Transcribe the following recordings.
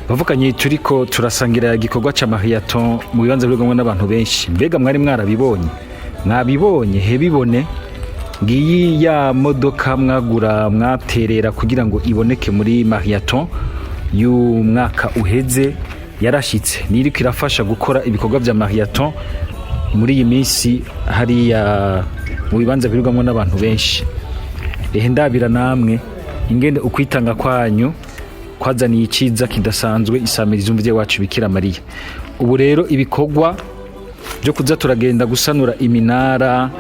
bavukanye turiko turasangira igikorwa ca marathon mu bibanza birimwo n'abantu benshi. Mbega mwari mwabibonye hebibone ngiyi ya modoka mwagura mwaterera kugira ngo iboneke muri marathon y'umwaka uheze yarashitse niriko irafasha gukora ibikorwa vya marathon muri iyi minsi hariya mu bibanza birimwo n'abantu benshi. Ndabira namwe ingende ukwitanga kwanyu kwazaniye iciza kidasanzwe isamiriza umuvyeyi wacu Bikira Mariya. Ubu rero ibikorwa byo kuza turagenda gusanura iminara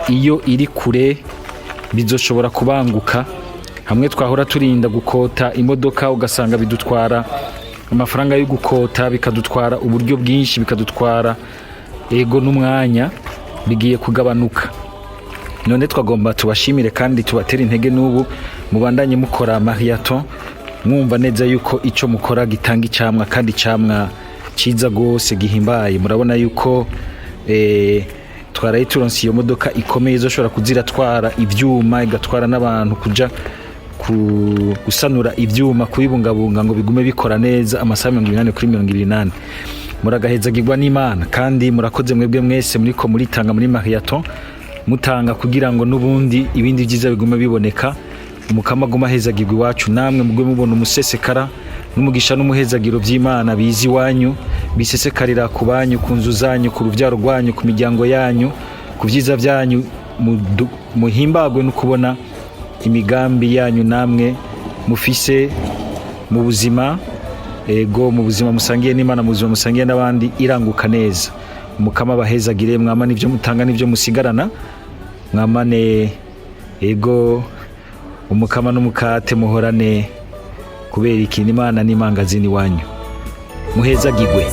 iyo iri kure bizoshobora kubanguka, hamwe twahora turinda gukota imodoka ugasanga bidutwara amafaranga yo gukota, bikadutwara uburyo bwinshi, bikadutwara ego n'umwanya, bigiye kugabanuka. None twagomba tubashimire kandi tubatera intege n'ubu mubandanye mukora marathon, mwumva neza yuko ico mukora gitanga icamwa kandi icamwa ciza gose gihimbaye. Murabona yuko twaraye turonse iyo modoka ikomeye izoshobora kuziratwara ivyuma, igatwara n'abantu kuja gusanura ivyuma, kubibungabunga ngo bigume bikora neza amasaha 80 kuri 28. Muragahezagirwa n'Imana kandi murakoze mwebwe mwese muriko muritanga muri marathon, mutanga kugira ngo nubundi ibindi byiza bigume biboneka. Umukama guma hezagirwa iwacu, namwe mugwe mubona umusesekara n'umugisha n'umuhezagiro vy'Imana bizi wanyu, bisesekarira ku banyu, ku nzu zanyu, ku ruvyaro rwanyu, ku miryango yanyu, ku vyiza vyanyu. Muhimbagwe no kubona imigambi yanyu namwe mufise mu buzima, ego mu buzima musangiye n'Imana, mu buzima musangiye n'abandi iranguka neza. Umukama bahezagire, mwamane ivyo mutanga n'ivyo musigarana, mwamane ego umukama n'umukate muhorane, kubera ikintu Imana n'imangazini wanyu. Muhezagirwe.